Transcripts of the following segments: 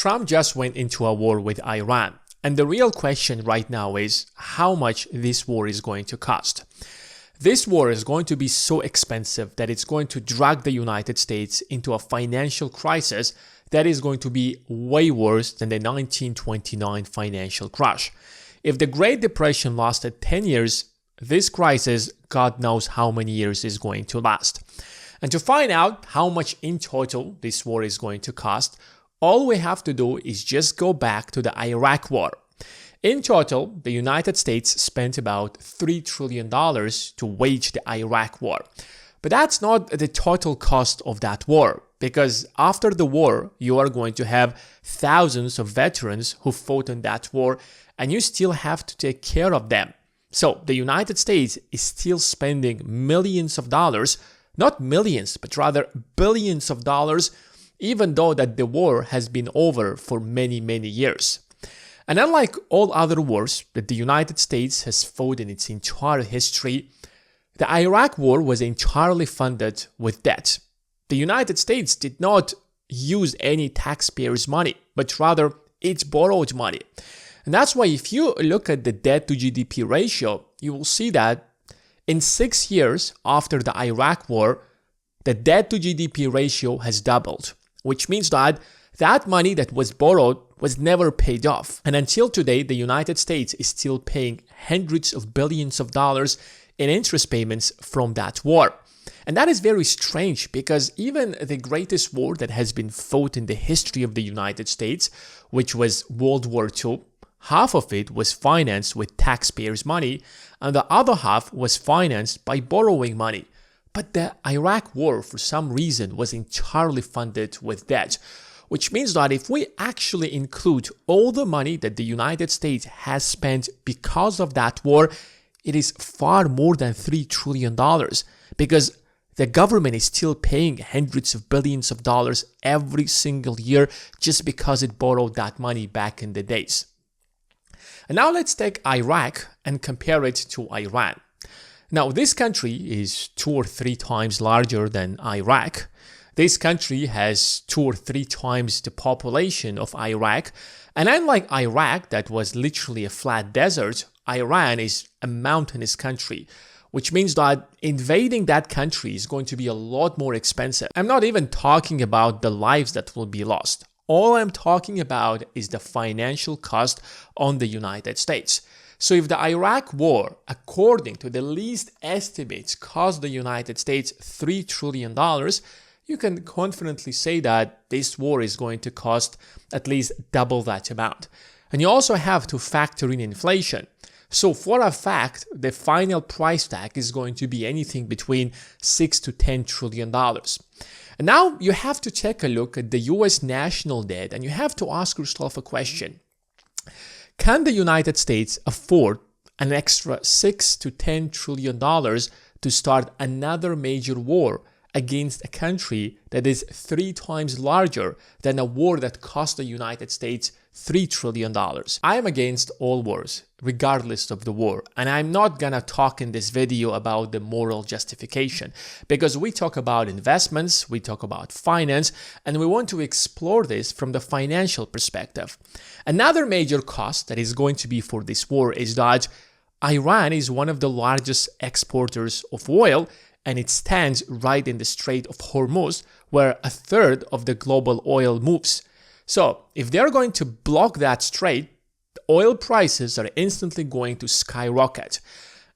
Trump just went into a war with Iran, and the real question right now is how much this war is going to cost. This war is going to be so expensive that it's going to drag the United States into a financial crisis that is going to be way worse than the 1929 financial crash. If the Great Depression lasted 10 years, this crisis, God knows how many years, is going to last. And to find out how much in total this war is going to cost, all we have to do is just go back to the Iraq war. In total, the United States spent about $3 trillion to wage the Iraq war. But that's not the total cost of that war, because after the war, you are going to have thousands of veterans who fought in that war, and you still have to take care of them. So the United States is still spending millions of dollars, not millions, but rather billions of dollars, even though that the war has been over for many, many years. And unlike all other wars that the United States has fought in its entire history, the Iraq war was entirely funded with debt. The United States did not use any taxpayers' money, but rather it borrowed money. And that's why if you look at the debt to GDP ratio, you will see that in 6 years after the Iraq war, the debt to GDP ratio has doubled, which means that that money that was borrowed was never paid off. And until today, the United States is still paying hundreds of billions of dollars in interest payments from that war. And that is very strange because even the greatest war that has been fought in the history of the United States, which was World War II, half of it was financed with taxpayers' money and the other half was financed by borrowing money. But the Iraq war, for some reason, was entirely funded with debt, which means that if we actually include all the money that the United States has spent because of that war, it is far more than $3 trillion because the government is still paying hundreds of billions of dollars every single year just because it borrowed that money back in the days. And now let's take Iraq and compare it to Iran. Now, this country is 2 or 3 times larger than Iraq. This country has 2 or 3 times the population of Iraq. And unlike Iraq, that was literally a flat desert, Iran is a mountainous country, which means that invading that country is going to be a lot more expensive. I'm not even talking about the lives that will be lost. All I'm talking about is the financial cost on the United States. So if the Iraq war, according to the least estimates, cost the United States $3 trillion, you can confidently say that this war is going to cost at least double that amount. And you also have to factor in inflation. So for a fact, the final price tag is going to be anything between $6 to $10 trillion. And now you have to take a look at the US national debt and you have to ask yourself a question. Can the United States afford an extra $6 to $10 trillion to start another major war against a country that is 3 times larger than a war that cost the United States $3 trillion? I am against all wars, regardless of the war. And I'm not gonna talk in this video about the moral justification because we talk about investments, we talk about finance, and we want to explore this from the financial perspective. Another major cost that is going to be for this war is that Iran is one of the largest exporters of oil, and it stands right in the Strait of Hormuz, where 1/3 of the global oil moves. So if they're going to block that strait, oil prices are instantly going to skyrocket.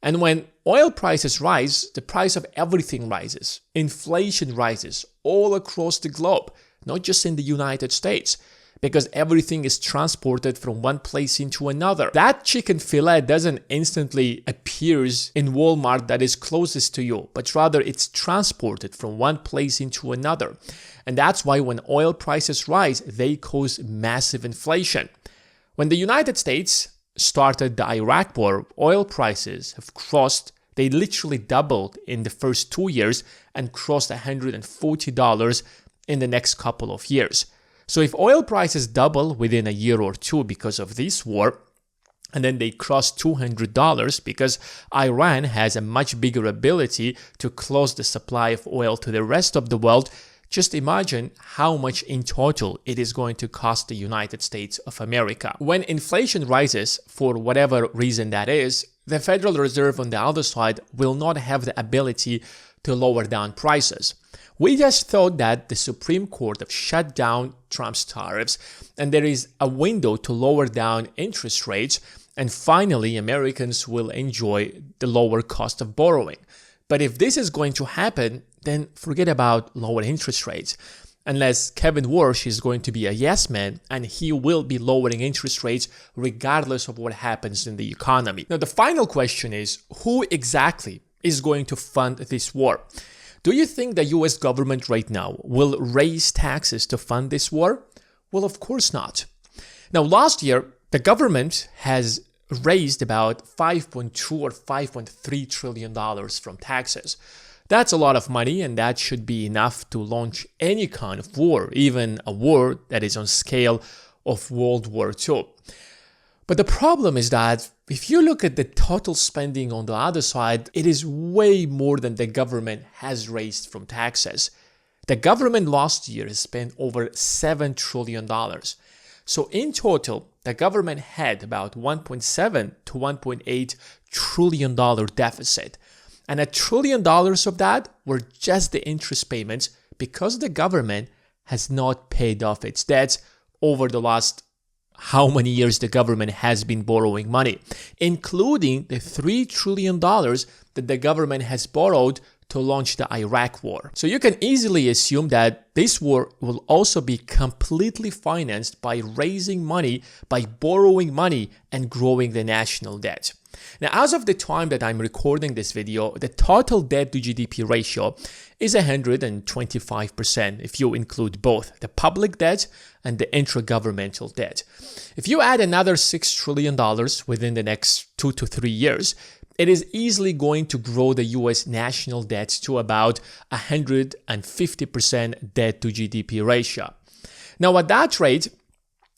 And when oil prices rise, the price of everything rises. Inflation rises all across the globe, not just in the United States, because everything is transported from one place into another. That chicken fillet doesn't instantly appear in Walmart that is closest to you, but rather it's transported from one place into another. And that's why when oil prices rise, they cause massive inflation. When the United States started the Iraq war, oil prices have they literally doubled in the first 2 years and crossed $140 in the next couple of years. So if oil prices double within a year or two because of this war, and then they cross $200 because Iran has a much bigger ability to close the supply of oil to the rest of the world, just imagine how much in total it is going to cost the United States of America. When inflation rises, for whatever reason that is, the Federal Reserve on the other side will not have the ability to lower down prices. We just thought that the Supreme Court have shut down Trump's tariffs and there is a window to lower down interest rates, and finally Americans will enjoy the lower cost of borrowing. But if this is going to happen, then forget about lower interest rates. Unless Kevin Warsh is going to be a yes man and he will be lowering interest rates regardless of what happens in the economy. Now, the final question is, who exactly is going to fund this war? Do you think the US government right now will raise taxes to fund this war? Well, of course not. Now, last year, the government has raised about $5.2 or $5.3 trillion from taxes. That's a lot of money, and that should be enough to launch any kind of war, even a war that is on scale of World War II. But the problem is that if you look at the total spending on the other side, it is way more than the government has raised from taxes. The government last year spent over $7 trillion. So in total, the government had about $1.7 to $1.8 trillion deficit. And $1 trillion of that were just the interest payments because the government has not paid off its debts over the last how many years the government has been borrowing money, including the $3 trillion that the government has borrowed to launch the Iraq war. So you can easily assume that this war will also be completely financed by raising money, by borrowing money and growing the national debt. Now, as of the time that I'm recording this video, the total debt to GDP ratio is 125% if you include both the public debt and the intragovernmental debt. If you add another $6 trillion within the next 2 to 3 years, it is easily going to grow the US national debt to about 150% debt to GDP ratio. Now, at that rate,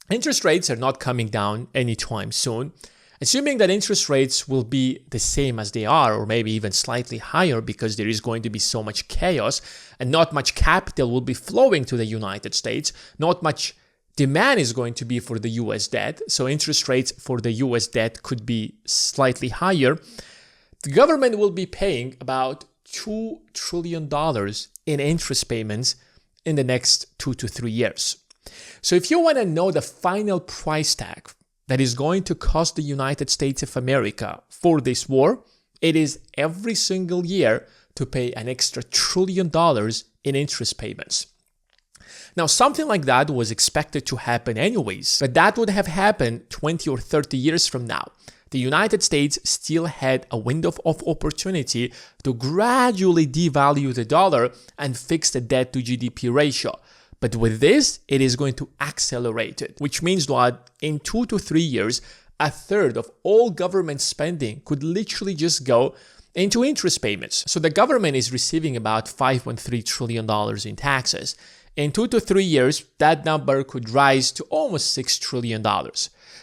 interest rates are not coming down anytime soon. Assuming that interest rates will be the same as they are, or maybe even slightly higher because there is going to be so much chaos and not much capital will be flowing to the United States, not much demand is going to be for the US debt, so interest rates for the US debt could be slightly higher. The government will be paying about $2 trillion in interest payments in the next 2 to 3 years. So if you want to know the final price tag that is going to cost the United States of America for this war, it is every single year to pay an extra $1 trillion in interest payments. Now, something like that was expected to happen anyways, but that would have happened 20 or 30 years from now. The United States still had a window of opportunity to gradually devalue the dollar and fix the debt to GDP ratio. But with this, it is going to accelerate it, which means that in 2 to 3 years, a third of all government spending could literally just go into interest payments. So the government is receiving about $5.3 trillion in taxes. In 2 to 3 years, that number could rise to almost $6 trillion.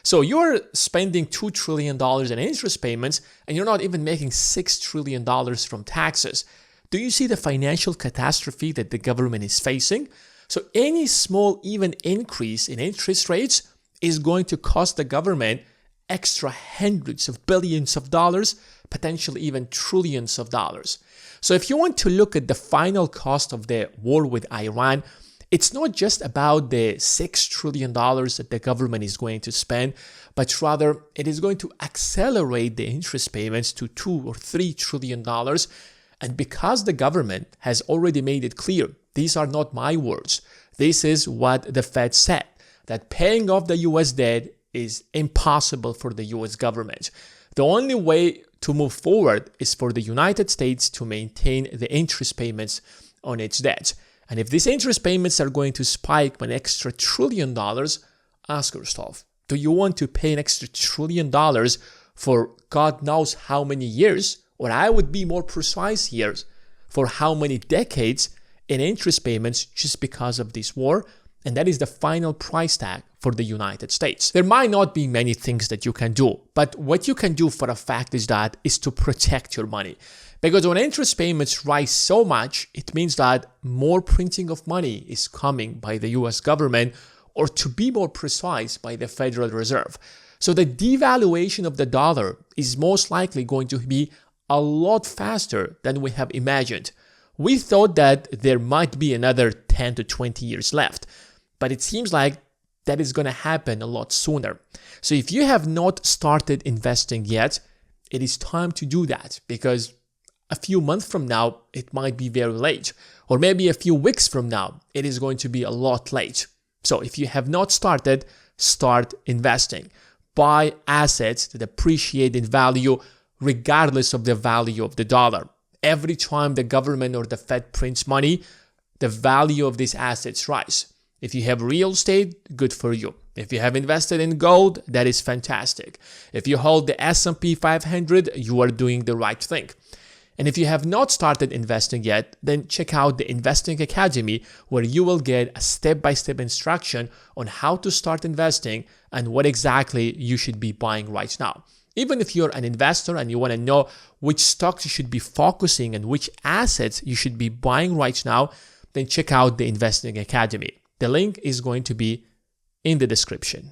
So you're spending $2 trillion in interest payments and you're not even making $6 trillion from taxes. Do you see the financial catastrophe that the government is facing? So any small even increase in interest rates is going to cost the government extra hundreds of billions of dollars, potentially even trillions of dollars. So if you want to look at the final cost of the war with Iran, it's not just about the $6 trillion that the government is going to spend, but rather it is going to accelerate the interest payments to $2 or $3 trillion. And because the government has already made it clear, these are not my words, this is what the Fed said, that paying off the US debt is impossible for the US government. The only way to move forward is for the United States to maintain the interest payments on its debt. And if these interest payments are going to spike by an extra $1 trillion, ask yourself, do you want to pay an extra $1 trillion for God knows how many years, or I would be more precise here, for how many decades in interest payments just because of this war? And that is the final price tag for the United States. There might not be many things that you can do, but what you can do for a fact is to protect your money. Because when interest payments rise so much, it means that more printing of money is coming by the US government, or to be more precise, by the Federal Reserve. So the devaluation of the dollar is most likely going to be a lot faster than we have imagined. We thought that there might be another 10 to 20 years left, but it seems like that is going to happen a lot sooner. So if you have not started investing yet, it is time to do that, because a few months from now, it might be very late. Or maybe a few weeks from now, it is going to be a lot late. So if you have not started, start investing. Buy assets that appreciate in value regardless of the value of the dollar. Every time the government or the Fed prints money, the value of these assets rise. If you have real estate, good for you. If you have invested in gold, that is fantastic. If you hold the S&P 500, you are doing the right thing. And if you have not started investing yet, then check out the Investing Academy, where you will get a step-by-step instruction on how to start investing and what exactly you should be buying right now. Even if you're an investor and you want to know which stocks you should be focusing and which assets you should be buying right now, then check out the Investing Academy. The link is going to be in the description.